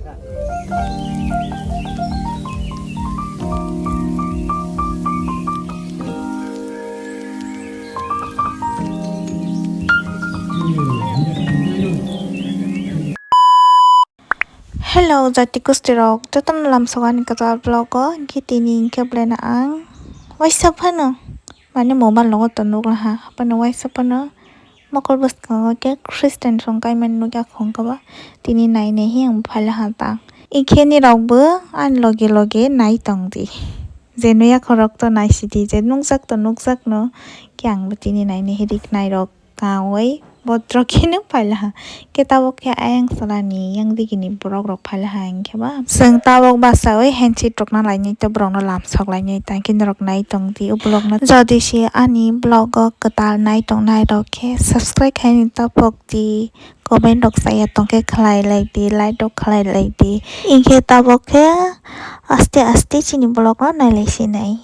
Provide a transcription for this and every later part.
Hello, jadi kustirok. Tuton dalam sokan ketua blogo, kitini ke blena ang. Waisa pano? Mana mobile logo tunduk lah ha. Pano waisa pano? Makol bus kau ke Kristen songkai menu kya khong kaba. Tini nai nehi ang phala hata. Ike ni rok bu an loge nai tong di. Zenu ya korok to nai sidi. Zen nungsak to nungsak no. Kyang betini nai nehi dik nai rok kawai. Bodro kini pala kita wok ya ayang salani yang di gini borok pala hang keba seng tawok basa oi hensi trok na lai to brong na lam sok lai ta kin rok nai tong di ublok na jadi si ani blog ketal nai tong nai rok ke subscribe hai ta pok di comment rok saya tong ke khlai lai di like rok khlai lai di inke tawok ke aste chini blog na nai lai si nai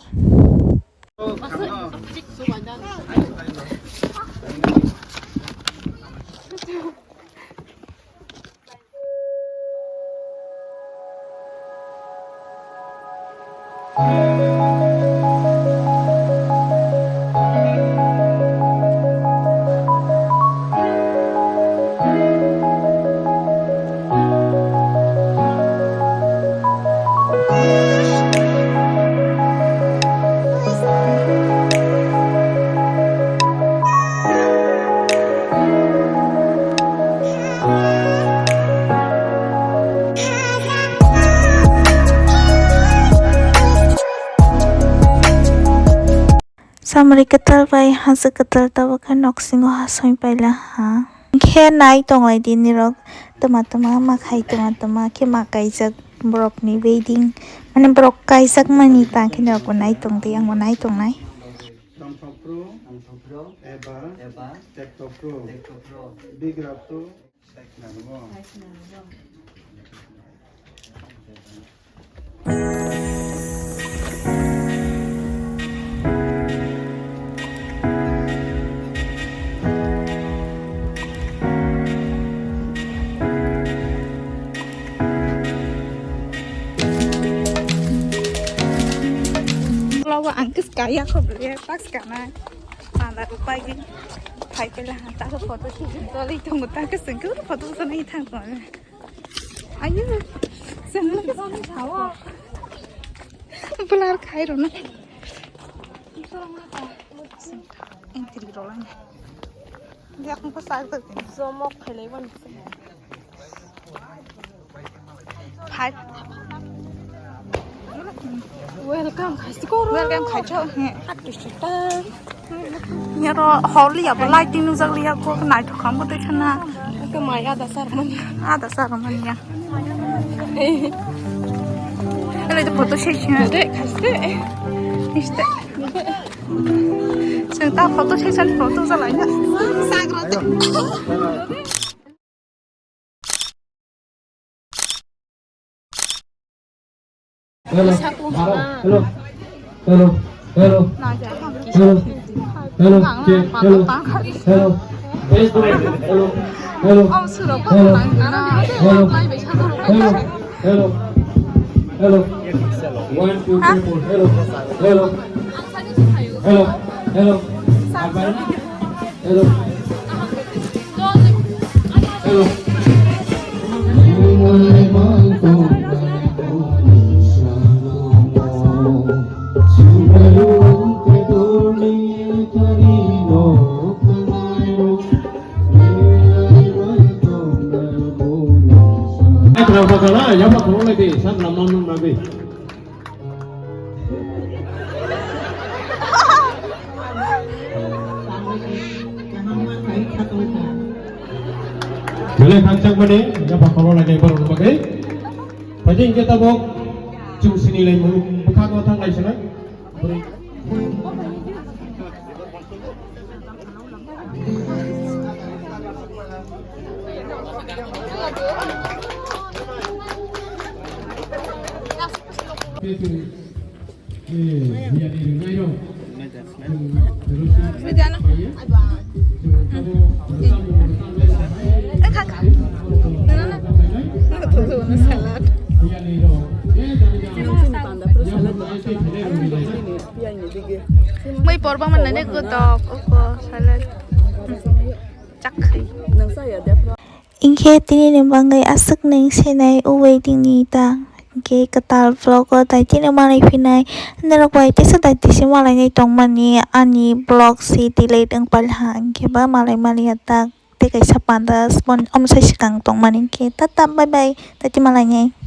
Samari ketal pai hasa ketal tawa kan oksingo hasoy paila ha khe nai tongai dini rok tama makai tama ke makai jak brok ni wedding mane brok kai jak mani ta ke rok nai tong ti ang nai tong nai Eba Tektopro Big Rapro Lawa angkis kaya kok beli pas karena ada upaya gini phải cái là ta có foto thì chúng tôi đi trong một ta cái sừng cứ foto cho này thằng rồi anh ơi sừng nó cái con nó tháo à belar khai rồi này anh thì rồi này dia không có sai được do mọc khai lấy vẫn phải welcome khai cho artist nhà đó họ liệp lighting nu giặc liệp có cái này thuộc không có tới khăn na cái máy ada sarman nha cái này photo session đấy khai đấy işte chúng ta photo session photo ra lại nhá sang rồi Hello hello hello hello hello hello hello Facebook hello hello hello hello hello 1 2 3 4 hello hello hello hello apa hello hello Kalau ya pak kalau lagi saya lama lagi. Boleh kancang mana? Ya pak kalau lagi baru lagi. Pajang kita bawa cuma sini lagi buka kau tang lagi sana. May porba man na gutok uko salad. Chakri. Ingke tini ni banggai asik neng senai uwe ding nita. Ingke ketal vlog ko tai tini malai pinai. Nero kwai tisa tai tisi malai ngai tong mani ani vlog si delay ang palha. Ingke ba malai atak. Tekai sapanda spon om sa sikang tong mani ingke. Tatap bye bye. Tati malai ngai.